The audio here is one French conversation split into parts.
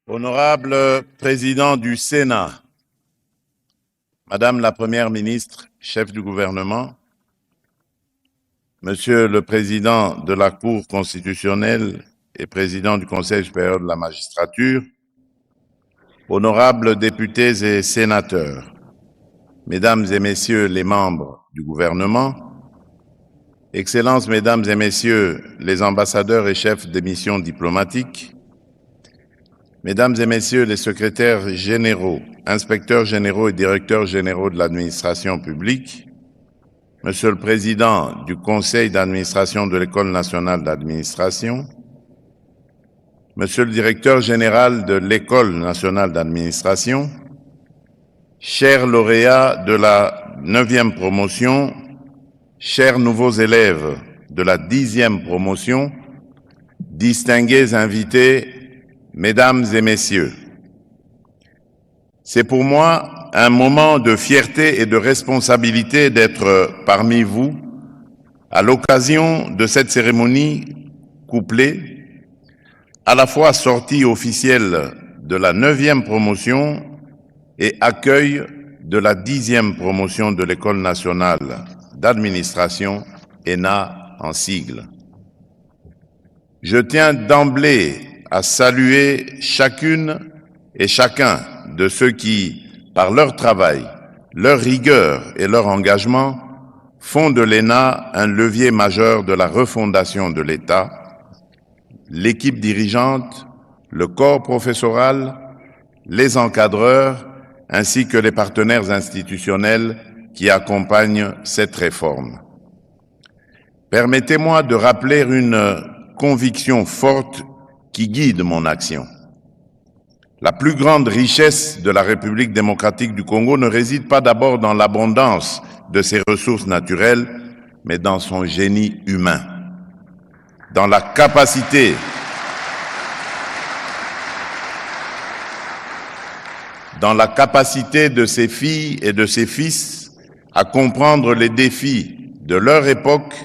Honorable Président du Sénat, Madame la Première ministre, chef du gouvernement, Monsieur le Président de la Cour constitutionnelle et Président du Conseil supérieur de la magistrature, honorables députés et sénateurs, Mesdames et Messieurs les membres du gouvernement, Excellences, Mesdames et Messieurs les ambassadeurs et chefs des missions diplomatiques, Mesdames et Messieurs les secrétaires généraux, inspecteurs généraux et directeurs généraux de l'administration publique, Monsieur le Président du Conseil d'administration de l'École nationale d'administration, Monsieur le Directeur général de l'École nationale d'administration, chers lauréats de la 9e promotion, chers nouveaux élèves de la 10e promotion, distingués invités, Mesdames et Messieurs, c'est pour moi un moment de fierté et de responsabilité d'être parmi vous à l'occasion de cette cérémonie couplée, à la fois sortie officielle de la 9e promotion et accueil de la 10e promotion de l'École nationale d'administration, ENA en sigle. Je tiens d'emblée à saluer chacune et chacun de ceux qui, par leur travail, leur rigueur et leur engagement, font de l'ENA un levier majeur de la refondation de l'État, l'équipe dirigeante, le corps professoral, les encadreurs, ainsi que les partenaires institutionnels qui accompagnent cette réforme. Permettez-moi de rappeler une conviction forte qui guide mon action. La plus grande richesse de la République démocratique du Congo ne réside pas d'abord dans l'abondance de ses ressources naturelles, mais dans son génie humain, dans la capacité de ses filles et de ses fils à comprendre les défis de leur époque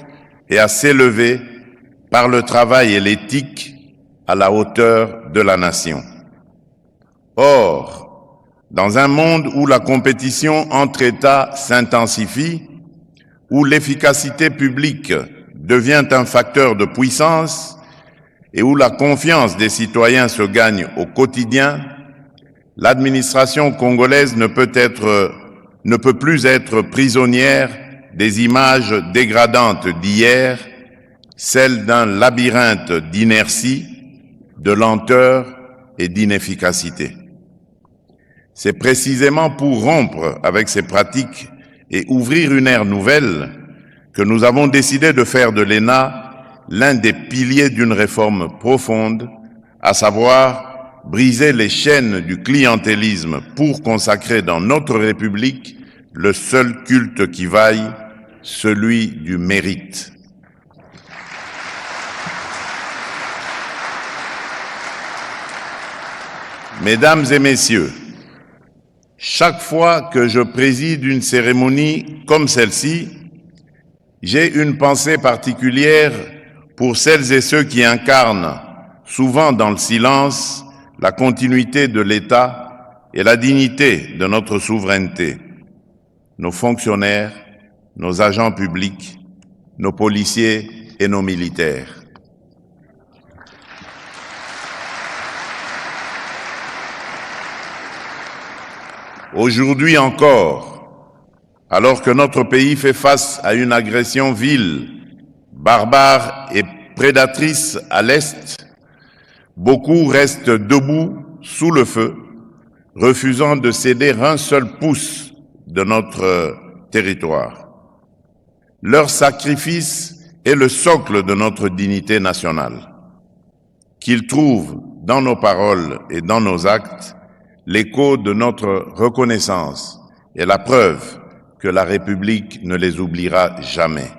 et à s'élever par le travail et l'éthique à la hauteur de la nation. Or, dans un monde où la compétition entre États s'intensifie, où l'efficacité publique devient un facteur de puissance et où la confiance des citoyens se gagne au quotidien, l'administration congolaise ne peut plus être prisonnière des images dégradantes d'hier, celles d'un labyrinthe d'inertie, de lenteur et d'inefficacité. C'est précisément pour rompre avec ces pratiques et ouvrir une ère nouvelle que nous avons décidé de faire de l'ENA l'un des piliers d'une réforme profonde, à savoir briser les chaînes du clientélisme pour consacrer dans notre République le seul culte qui vaille, celui du mérite. Mesdames et Messieurs, chaque fois que je préside une cérémonie comme celle-ci, j'ai une pensée particulière pour celles et ceux qui incarnent, souvent dans le silence, la continuité de l'État et la dignité de notre souveraineté. Nos fonctionnaires, nos agents publics, nos policiers et nos militaires. Aujourd'hui encore, alors que notre pays fait face à une agression vile, barbare et prédatrice à l'Est, beaucoup restent debout sous le feu, refusant de céder un seul pouce de notre territoire. Leur sacrifice est le socle de notre dignité nationale. Qu'ils trouvent dans nos paroles et dans nos actes l'écho de notre reconnaissance et la preuve que la République ne les oubliera jamais.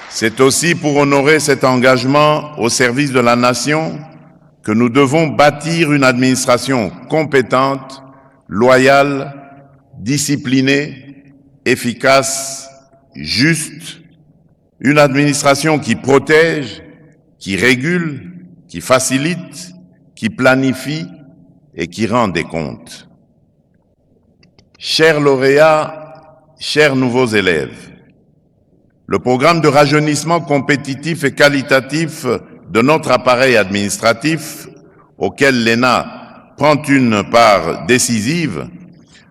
C'est aussi pour honorer cet engagement au service de la nation que nous devons bâtir une administration compétente, loyale, disciplinée, efficace, juste Une administration qui protège, qui régule, qui facilite, qui planifie et qui rend des comptes. Chers lauréats, chers nouveaux élèves, le programme de rajeunissement compétitif et qualitatif de notre appareil administratif, auquel l'ENA prend une part décisive,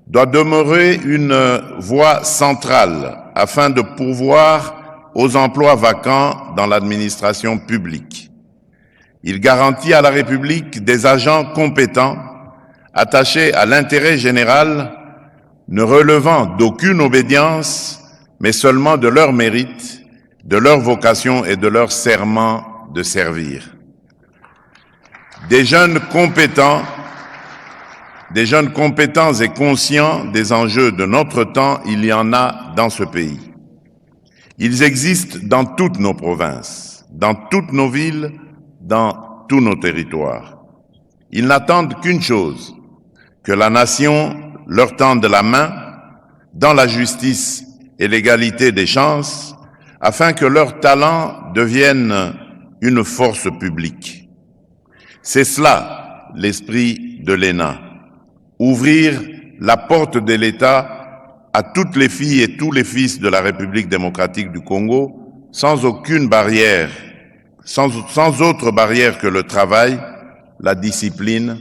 doit demeurer une voie centrale afin de pourvoir aux emplois vacants dans l'administration publique. Il garantit à la République des agents compétents, attachés à l'intérêt général, ne relevant d'aucune obédience, mais seulement de leur mérite, de leur vocation et de leur serment de servir. Des jeunes compétents et conscients des enjeux de notre temps, il y en a dans ce pays. Ils existent dans toutes nos provinces, dans toutes nos villes, dans tous nos territoires. Ils n'attendent qu'une chose, que la nation leur tende la main dans la justice et l'égalité des chances, afin que leurs talents deviennent une force publique. C'est cela l'esprit de l'ENA. Ouvrir la porte de l'État à toutes les filles et tous les fils de la République démocratique du Congo, sans aucune barrière, sans autre barrière que le travail, la discipline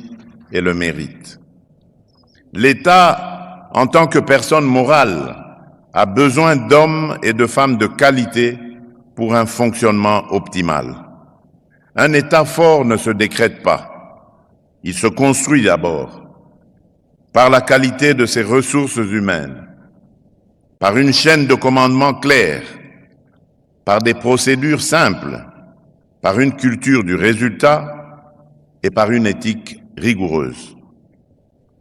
et le mérite. L'État, en tant que personne morale, a besoin d'hommes et de femmes de qualité pour un fonctionnement optimal. Un État fort ne se décrète pas. Il se construit d'abord par la qualité de ses ressources humaines, par une chaîne de commandement claire, par des procédures simples, par une culture du résultat et par une éthique rigoureuse.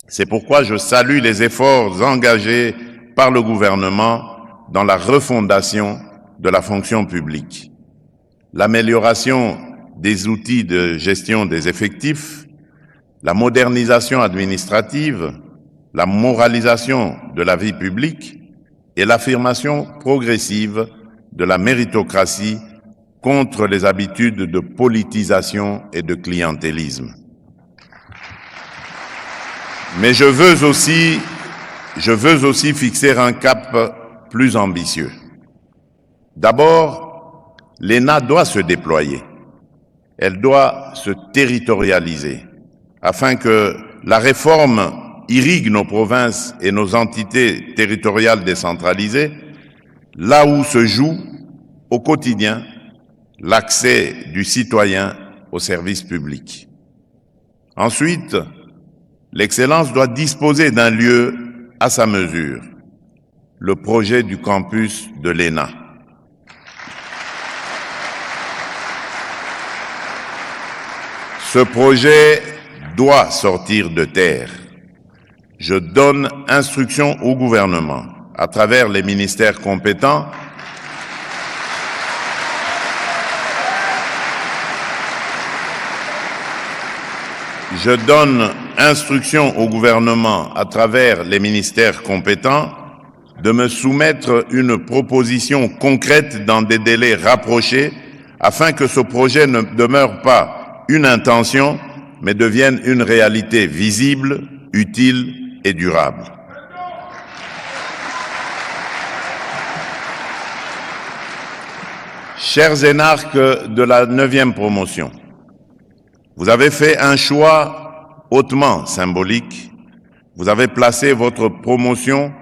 C'est pourquoi je salue les efforts engagés par le gouvernement dans la refondation de la fonction publique, l'amélioration des outils de gestion des effectifs, la modernisation administrative, la moralisation de la vie publique et l'affirmation progressive de la méritocratie contre les habitudes de politisation et de clientélisme. Mais je veux aussi fixer un cap plus ambitieux. D'abord, l'ENA doit se déployer. Elle doit se territorialiser afin que la réforme irrigue nos provinces et nos entités territoriales décentralisées, là où se joue au quotidien l'accès du citoyen aux services publics. Ensuite, l'excellence doit disposer d'un lieu à sa mesure, le projet du campus de l'ENA. Ce projet doit sortir de terre. Je donne instruction au gouvernement, à travers les ministères compétents, de me soumettre une proposition concrète dans des délais rapprochés afin que ce projet ne demeure pas une intention, mais devienne une réalité visible, utile et durable. Chers énarques de la 9e promotion, vous avez fait un choix hautement symbolique. Vous avez placé votre promotion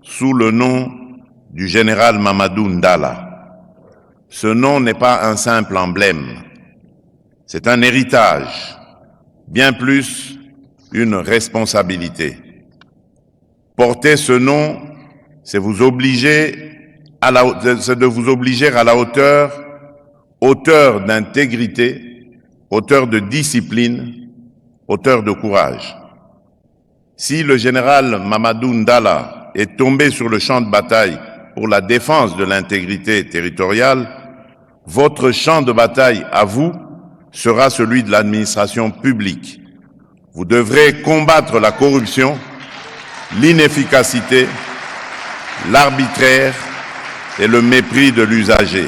sous le nom du général Mamadou Ndala. Ce nom n'est pas un simple emblème. C'est un héritage, bien plus une responsabilité. Porter ce nom, c'est de vous obliger à la hauteur d'intégrité, hauteur de discipline, hauteur de courage. Si le général Mamadou Ndala est tombé sur le champ de bataille pour la défense de l'intégrité territoriale, votre champ de bataille à vous sera celui de l'administration publique. Vous devrez combattre la corruption, l'inefficacité, l'arbitraire et le mépris de l'usager.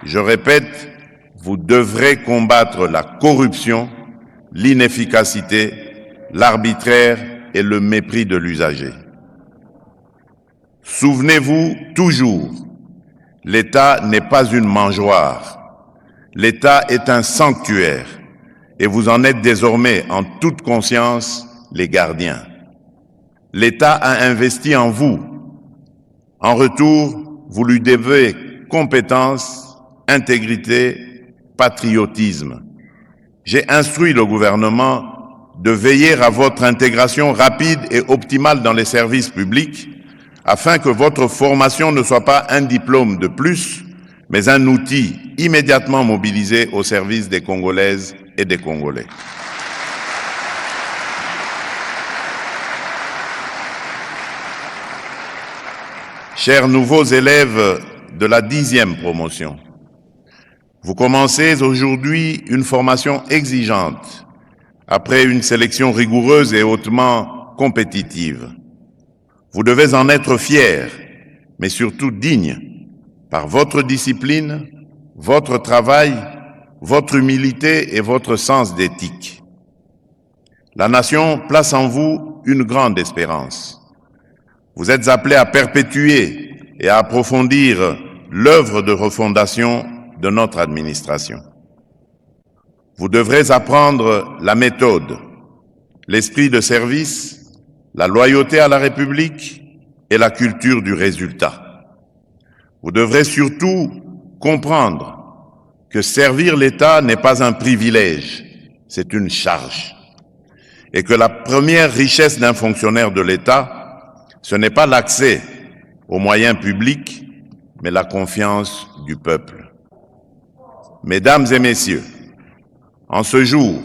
Je répète, vous devrez combattre la corruption, l'inefficacité, l'arbitraire et le mépris de l'usager. Souvenez-vous toujours, l'État n'est pas une mangeoire. L'État est un sanctuaire et vous en êtes désormais en toute conscience les gardiens. L'État a investi en vous. En retour, vous lui devez compétence, intégrité, patriotisme. J'ai instruit le gouvernement de veiller à votre intégration rapide et optimale dans les services publics afin que votre formation ne soit pas un diplôme de plus, mais un outil immédiatement mobilisé au service des Congolaises et des Congolais. Chers nouveaux élèves de la 10e promotion, vous commencez aujourd'hui une formation exigeante après une sélection rigoureuse et hautement compétitive. Vous devez en être fiers, mais surtout dignes, par votre discipline, votre travail, votre humilité et votre sens d'éthique. La nation place en vous une grande espérance. Vous êtes appelés à perpétuer et à approfondir l'œuvre de refondation de notre administration. Vous devrez apprendre la méthode, l'esprit de service, la loyauté à la République et la culture du résultat. Vous devrez surtout comprendre que servir l'État n'est pas un privilège, c'est une charge. Et que la première richesse d'un fonctionnaire de l'État, ce n'est pas l'accès aux moyens publics, mais la confiance du peuple. Mesdames et messieurs, en ce jour,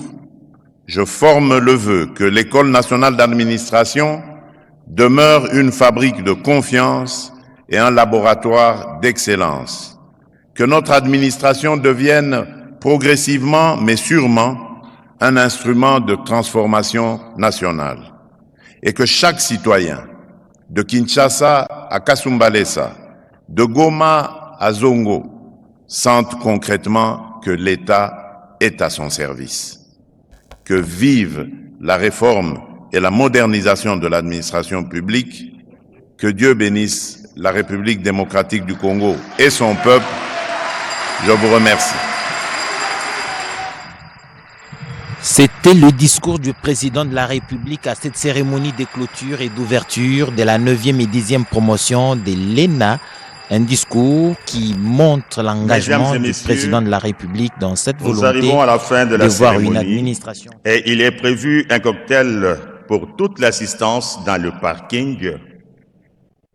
je forme le vœu que l'École nationale d'administration demeure une fabrique de confiance et un laboratoire d'excellence. Que notre administration devienne progressivement, mais sûrement, un instrument de transformation nationale. Et que chaque citoyen, de Kinshasa à Kasumbalesa, de Goma à Zongo, sente concrètement que l'État est à son service. Que vive la réforme et la modernisation de l'administration publique. Que Dieu bénisse la République démocratique du Congo et son peuple. Je vous remercie. C'était le discours du président de la République à cette cérémonie de clôture et d'ouverture de la 9e et 10e promotion de l'ENA. Un discours qui montre l'engagement du président de la République dans cette volonté nous arrivons à la fin de la voir cérémonie une administration. Et il est prévu un cocktail pour toute l'assistance dans le parking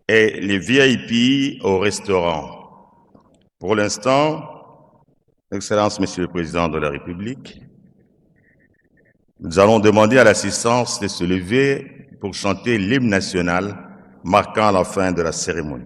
et les VIP au restaurant. Pour l'instant, Excellence, Monsieur le Président de la République, nous allons demander à l'assistance de se lever pour chanter l'hymne national marquant la fin de la cérémonie.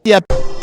Merci.